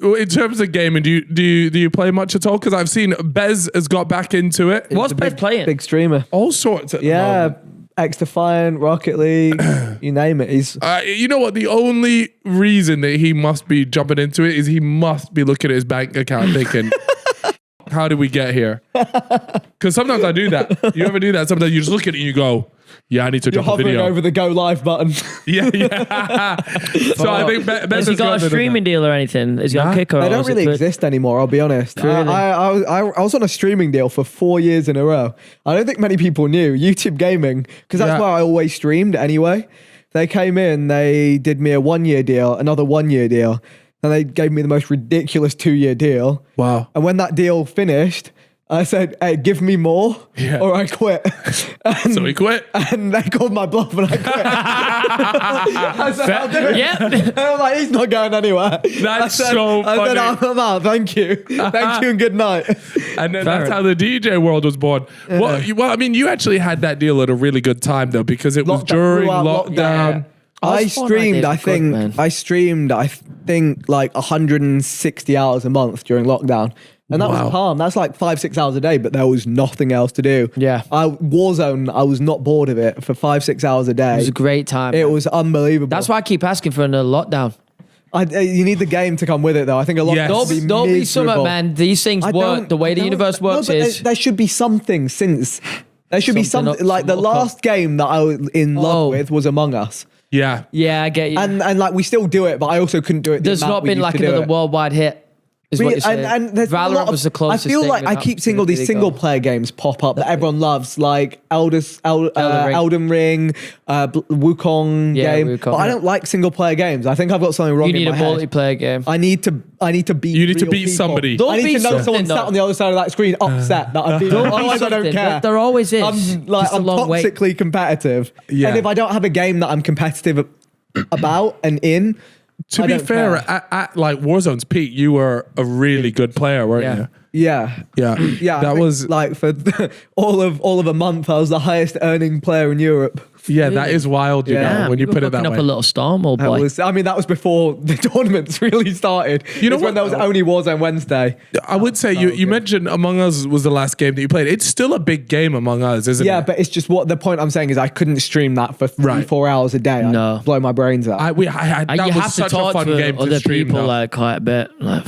In terms of gaming, do you play much at all? Because I've seen Bez has got back into it. What's Bez playing? Big streamer. All sorts. At the moment. X-Defiant, Rocket League, you name it. He's. You know what? The only reason that he must be jumping into it is he must be looking at his bank account thinking, how did we get here? Because sometimes I do that. You ever do that? Sometimes you just look at it and you go, yeah, I need to You're drop a video. hovering over the go live button. Yeah. So I think Has he got a streaming deal or anything? Has he got a kicker? They don't really exist anymore, I'll be honest. Really? I was on a streaming deal for 4 years in a row. I don't think many people knew. YouTube Gaming, because that's where I always streamed anyway. They came in, they did me a 1 year deal, another 1 year deal, and they gave me the most ridiculous 2 year deal. Wow. And when that deal finished, I said, hey, give me more or I quit. And, So he quit. And they called my bluff and I quit. I said, I'll do it. Yep. And I'm like, he's not going anywhere. That's so funny. I said, I'm out. Thank you. Thank you and good night. And then that's how the DJ world was born. Well, I mean, you actually had that deal at a really good time though, because it was during lockdown. I streamed, I think like 160 hours a month during lockdown. And that was calm. That's like 5-6 hours a day, but there was nothing else to do. Yeah. Warzone, I was not bored of it for 5-6 hours a day. It was a great time. It was unbelievable. That's why I keep asking for another lockdown. You need the game to come with it, though. I think a lot. Yes. Don't be summer, man. These things work. The way the universe works is there should be something since. There should be something like the last game that I was in love with was Among Us. Yeah. Yeah, I get you. And like we still do it, but I also couldn't do it. There's not been like another worldwide hit. Is what you're saying. And there's Valorant was the closest. I feel like I keep seeing all these single player games pop up that everyone loves, like Elden Ring, Wukong game. Wukong, but I don't like single player games. I think I've got something wrong. You need in a my head. multiplayer game. I need to beat. You need to real beat people. somebody. Don't I need beat to know someone something, sat on the other side of that screen upset that I'm beating. Otherwise, I don't care. There always is. I'm toxically competitive. Yeah. And if I don't have a game that I'm competitive about and in. To be fair, at like Warzone's peak, you were a really good player, weren't you? Yeah. That was like for all of a month, I was the highest earning player in Europe. Yeah, that is wild, you know, when you put it that way. up a little storm, old boy. That was before the tournaments really started. You know when there was only Warzone Wednesday. I would say you mentioned Among Us was the last game that you played. It's still a big game, Among Us, isn't it? Yeah, but it's just the point I'm saying is I couldn't stream that for 3-4 hours a day. I'd blow my brains out. That was such a fun game to other stream. People like quite a bit. Like,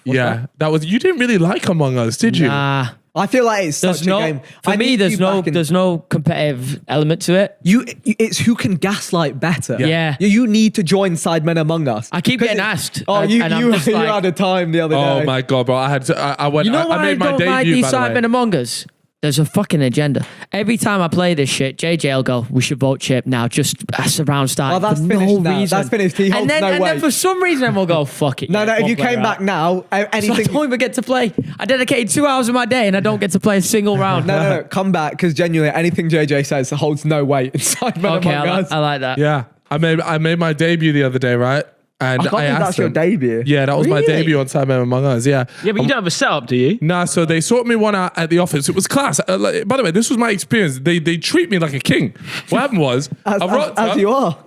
that was. You didn't really like Among Us, did you? Nah. I feel like it's such a game. For me, there's no competitive element to it. It's who can gaslight better. Yeah. You need to join Sidemen Among Us. I keep getting asked. Oh, you had a time the other day. Oh my god, bro! I went. You know why I made my don't debut. like these Sidemen Among Us? There's a fucking agenda. Every time I play this shit, JJ will go, we should vote Chip now, just around starting. Oh, that's for finished no now. reason. That's finished. He holds and no weight. then for some reason, everyone will go, fuck it. No, if you came back now, anything... So I don't even get to play. I dedicated 2 hours of my day and I don't get to play a single round. No, come back, because genuinely, anything JJ says holds no weight inside Sidemen Among Us. I like that. Yeah, I made my debut the other day, right? And I asked that's your debut. Yeah, that was my debut on Sidemen Among Us. Yeah. Yeah, but you don't have a setup, do you? Nah, so they sorted me one out at the office. It was class. By the way, this was my experience. They treat me like a king. What happened was, as you are.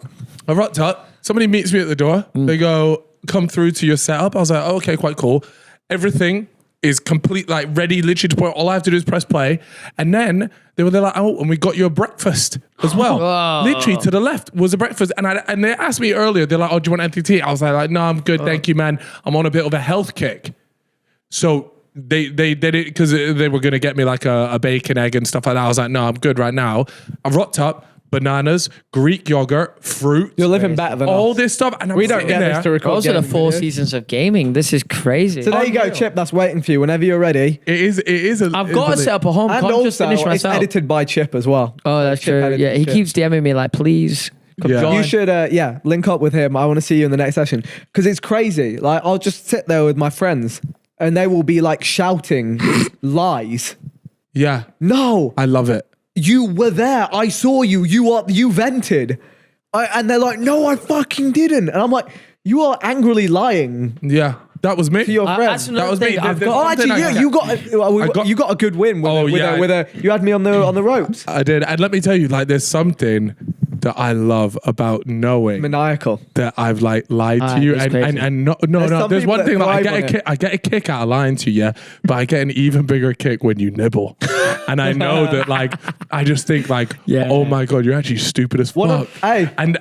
I rocked up. Somebody meets me at the door. They go, come through to your setup. I was like, oh, okay, quite cool. Everything is complete, like ready, literally to point. All I have to do is press play. And then they're like, oh, and we got you a breakfast as well. Whoa. Literally to the left was a breakfast. And they asked me earlier, they're like, oh, do you want NTT? I was like, no, I'm good. Thank you, man. I'm on a bit of a health kick. So they did it because they were going to get me like a bacon, egg and stuff like that. I was like, no, I'm good right now. I rocked up. Bananas, Greek yogurt, fruit. You're living better than all us. this stuff. And we don't get this to record. Those are the 4 seasons of gaming. This is crazy. So there you go, Chip. That's waiting for you whenever you're ready. It is. I've got to set up a home. And Can't just also, finish it's myself. edited by Chip as well. Oh, that's true. Yeah, he keeps DMing me like, please come join. You should, link up with him. I want to see you in the next session because it's crazy. Like, I'll just sit there with my friends and they will be like shouting lies. Yeah. No, I love it. you were there. I saw you. You vented. And they're like, no, I fucking didn't. And I'm like, you are angrily lying Yeah. That was me. to your friends. That was me. Oh, actually, you got a good win. You had me on the ropes. I did. And let me tell you, like, there's something that I love about knowing Maniacal. that I've like lied to you, it's and crazy. no. some There's people one thing that that thrive I get a kick out of lying to you, but I get an even bigger kick when you nibble, and I know that like I just think like, oh my god, you're actually stupid as fuck.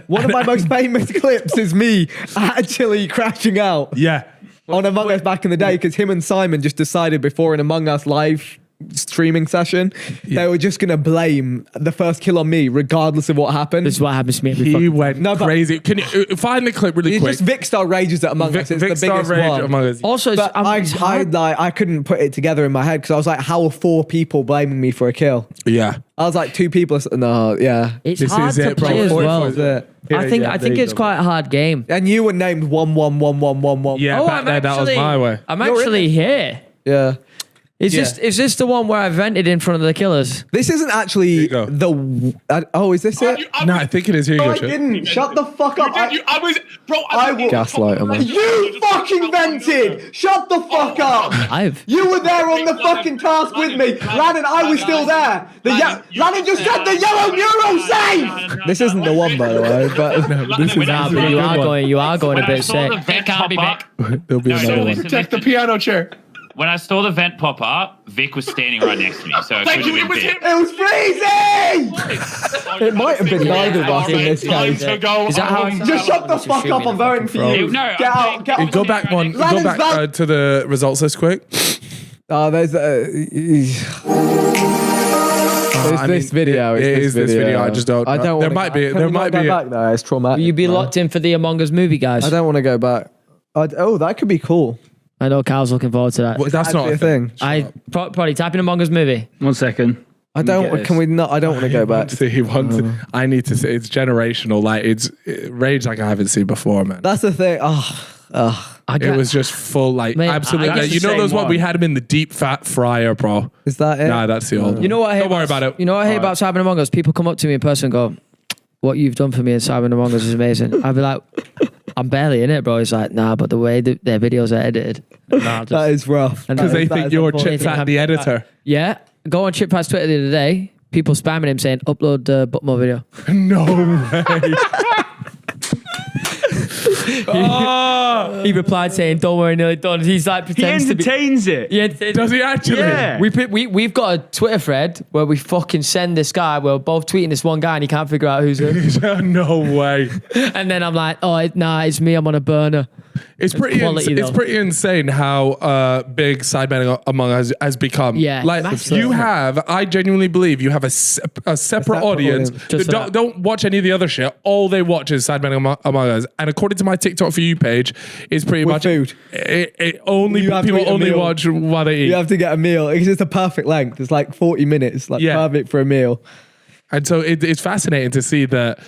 One of my most famous clips is me actually crashing out Yeah. on Among Us back in the day because him and Simon just decided before an Among Us live streaming session they were just gonna blame the first kill on me regardless of what happened. This is what happens to me every He fucking went crazy. Can you find the clip really It's quick? just Vikkstar rages at Among Us. It's the Vikkstar biggest rage one. Among Us. Also, But I couldn't put it together in my head because I was like, how are 4 people blaming me for a kill? Yeah. I was like, 2 people. No, yeah. It's This hard is to it, bro. play as well. Is it? I think it's quite a hard game. And you were named 1111111. Yeah, back then that was my way. I'm actually here. Yeah. Is this the one where I vented in front of the killers? This isn't actually go. is this it? No, I think it is. Here you No, go, I Chip. didn't. Shut the fuck up. I was, bro. I will gaslight him. You fucking vented. Shut the fuck up. You were there on the fucking task with me. Lannon, I was still there. Lannon just said the yellow neuro save. This isn't the one, by the way, but This is Nah, but you are going a bit sick. It can't be back. There'll be another one. Protect the piano chair. When I saw the vent pop up, Vic was standing right next to me. So Thank you. It was him. it was freezing. It might have been neither of us in this case. Is that how I Just shut the fuck up. I'm voting for you. No, Get out. Get out. Go back one. Go back to the results list quick. There's this video. It is this video. I just don't. I don't. There might be. There might be. Back there. It's traumatic. Will you be locked in for the Among Us movie, guys? I don't want to go back. That could be cool. I know Carl's looking forward to that. Well, that's not a thing. I probably type in Among Us movie. 1 second. I don't. Can we not? I don't want to go back. He wants. I need to say it's generational. Like it's rage like I haven't seen before, man. That's the thing. It was just full, like, Mate, absolutely. that's the You know same those one? one. We had him in the deep fat fryer, bro. Is that it? Nah, that's the old one. You know what I hate? Don't worry about it. You know what I hate about Cyber Among Us? People come up to me in person and go, "What you've done for me in Cyber Among Us is amazing." I'd be like, "I'm barely in it, bro." He's like, "Nah, but the way their videos are edited, nah, That is rough. Because they That think is you're unfortunate. Chip Fat, the editor. yeah." Go on Chip Pat's Twitter the other day. People spamming him saying, "Upload the Butmore video." No way. He replied saying, "Don't worry, nearly done." He's like He pretends to be. entertains it. Yeah, Does he actually? Yeah. We've got a Twitter thread where we fucking send this guy. We're both tweeting this one guy and he can't figure out who's who. No way. And then I'm like, "Oh, nah, it's me. I'm on a burner." It's pretty. quality, It's though. pretty insane how big Sidemen Among Us has become. Yeah, like massive. you have. I genuinely believe you have a separate audience audience. that Just that. don't watch any of the other shit. All they watch is Sidemen Among Us. And according to my TikTok for you page, it's pretty With much food. It only You have to people eat a only meal. watch while they eat. You have to get a meal. It's just a perfect length. It's like 40 minutes. Like Yeah. perfect for a meal. And so it's fascinating to see that.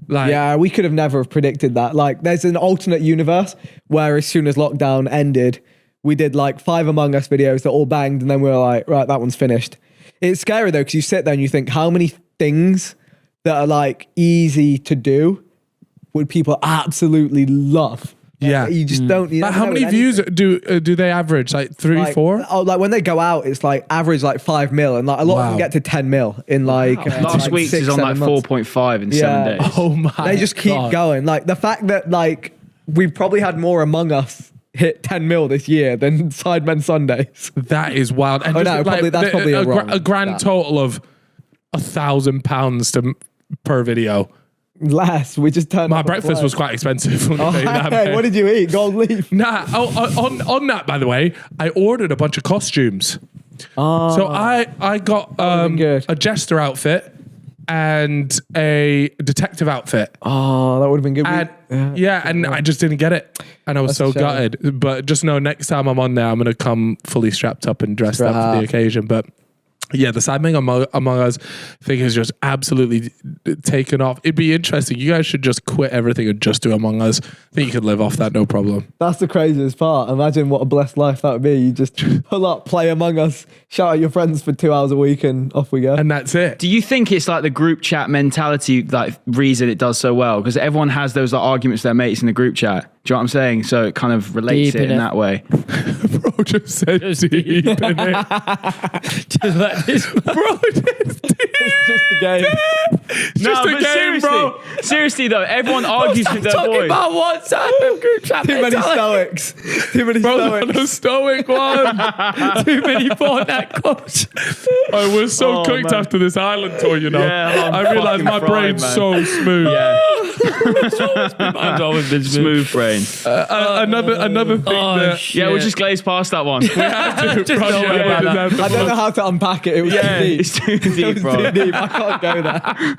Like, Yeah, we could have never have predicted that. Like, there's an alternate universe where as soon as lockdown ended, we did like 5 Among Us videos that all banged, and then we were like, right, that one's finished. It's scary though, because you sit there and you think, how many things that are like easy to do would people absolutely love? Yeah. You just don't. You But never how know many with views anything. do they average? Like 3, Like, 4? Oh, like when they go out, it's like average like 5 mil, and like a lot of them Wow. get to 10 mil in like Last like week's 6, is on 7 like months. 4.5 in Yeah. 7 days. Oh my! They just keep God. going. Like the fact that like we probably had more Among Us hit 10 mil this year than Sidemen Sundays. That is wild. And Oh, just, no, probably- that's probably a wrong grand stat. total of £1,000 per video. Less. We just turned My up at breakfast work. was quite expensive. Let me Oh, tell you that, hey, mate. what did you eat? Gold leaf. Nah. On that, by the way, I ordered a bunch of costumes. Oh, So I got been good. a jester outfit and a detective outfit. oh, that would have been good. And yeah, and I just didn't get it, and I was so That's a shame. gutted. But just know, next time I'm on there, I'm gonna come fully strapped up and dressed up for the occasion. But yeah, the Sidemen Among Us thing has just absolutely taken off. It'd be interesting. You guys should just quit everything and just do Among Us. I think you could live off that, no problem. That's the craziest part. Imagine what a blessed life that would be. You just pull up, play Among Us, shout at your friends for 2 hours a week, and off we go. And that's it. Do you think it's like the group chat mentality, like reason it does so well? Because everyone has those like, arguments with their mates in the group chat. Do you know what I'm saying? So it kind of relates Deep it in in it. that way. Bro just said deep in it. Just like this. Bro just deep. It's just a game. Just a game, bro. Seriously though, everyone argues with their Talking boys. about what Simon group chat? Too many mentality. stoics. Too many Bro, stoics. the stoic one. Too many Fortnite cups. Oh, we're so Oh, cooked man. after this island tour, you know. Yeah, I'm I realized my fucking fried, brain's man. so smooth. Yeah, Mine's always been smooth brain. Another thing that shit. Yeah, we'll just glaze past that one. we have to, Just bro, don't worry yeah, about we I don't know how to unpack it. It was Yeah, too deep. it's too It deep, was bro. too deep. I can't go there.